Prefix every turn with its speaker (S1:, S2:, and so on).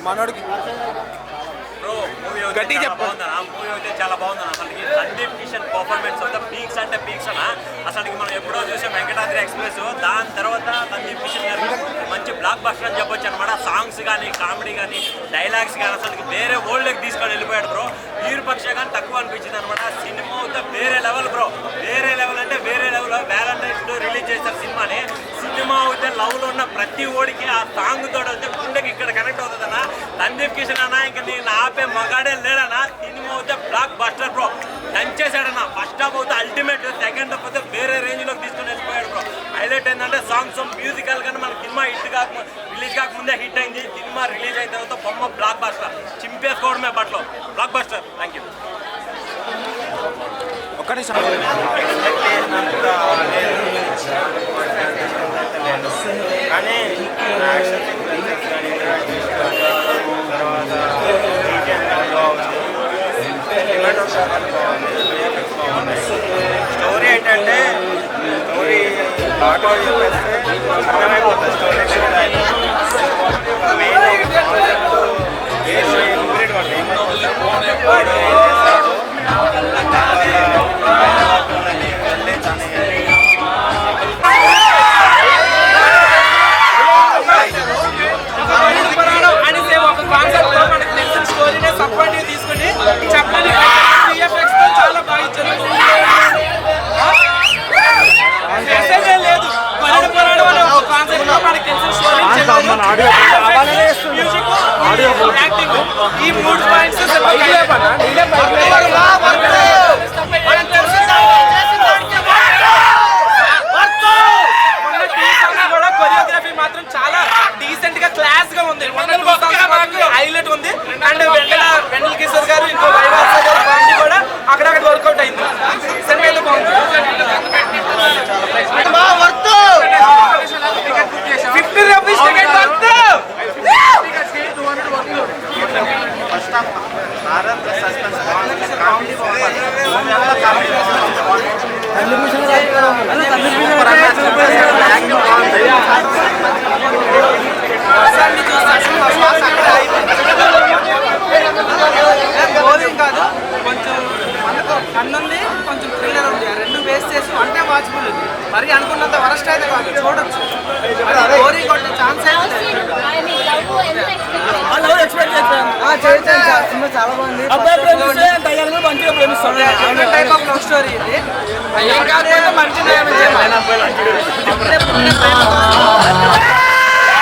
S1: మనోడికి
S2: గట్టి బాగుందన్న మూవీ అయితే చాలా బాగుందన్న. అసలుకి సందీప్ కిషన్ పర్ఫార్మెన్స్ అంతా పీక్స్ అంటే పీక్స్ అన్న. అసలుకి మనం ఎప్పుడో చూసాం వెంకటాద్రి ఎక్స్ప్రెస్, దాని తర్వాత సందీప్ కిషన్ గారు మంచి బ్లాక్ బస్టర్ అని చెప్పొచ్చు అనమాట. సాంగ్స్ కానీ కామెడీ కానీ డైలాగ్స్ కానీ అసలుకి వేరే వరల్డ్కి తీసుకొని వెళ్ళిపోయాడు బ్రో. వీరుపక్ష కానీ తక్కువ అనిపించింది అనమాట. సినిమా అయితే వేరే లెవెల్ బ్రో, వేరే లెవెల్ అంటే వేరే లెవెల్. వ్యాలంటైన్స్ డే రిలీజ్ చేశారు సినిమాని. సినిమా అయితే లవ్లో ఉన్న ప్రతి ఓడికి ఆ సాంగ్ తోడు అయితే గుండెకి ఇక్కడ కనెక్ట్ అవుతుంది అన్న. సందీప్ కిషన్ అన్న ఇంకా నేను ఆపే మగాడే లేడన్నా. సినిమా అయితే బ్లాక్ బస్టర్ బ్రో, దంచేశాడన్న. ఫస్ట్ హాఫ్ అయితే అల్టిమేట్, సెకండ్ హాఫ్ అయితే వేరే రేంజ్లోకి తీసుకొని వెళ్ళిపోయాడు బ్రో. హైలైట్ ఏంటంటే సాంగ్స్ మ్యూజికల్ కానీ మన సినిమా రిలీజ్ కాకముందే హిట్ అయింది. సినిమా రిలీజ్ అయిన తర్వాత బొమ్మ బ్లాక్ బస్టర్, చింపేసుకోవడమే బట్లో బ్లాక్ బస్టర్. Thank you.
S1: ఒక్క నిమిషం
S3: కానీ స్టోరీ ఏంటంటే స్టోరీ ఆటో చెప్పేస్తే అర్థమైపోతుంది. స్టోరీ మెయిన్ ఈ 3 పాయింట్స్ కూడా కొరియోగ్రఫీ మాత్రం చాలా డీసెంట్ గా క్లాస్ గా ఉంది. హైలైట్ ఉంది. అండ్ వెన్నెల కిషోర్ గారు ఇంకో వైవాస గారు కామెడీ కూడా అక్కడక్కడ వర్కౌట్ అయింది. సినిమా అయితే బాగుంది. 50 rupees ticket worth. First half horror plus suspense బాగుంది. కామెడీ బాగుంది. బోరింగ్ కాదు, కొంచెం మనకు కన్నుంది, కొంచెం థ్రిల్లర్ ఉంది. ఆ రెండు వేస్ట్ చేసి అంటే వాచ్ఫుల్ ఉంది. మరి అనుకున్నంత వరస్ట్ అయితే కాదు, చూడొచ్చు. బోరింగ్ కొట్టే ఛాన్స్ చాలా బాగుంది. టైప్ ఆఫ్ లవ్ స్టోరీ ఇది. మంచి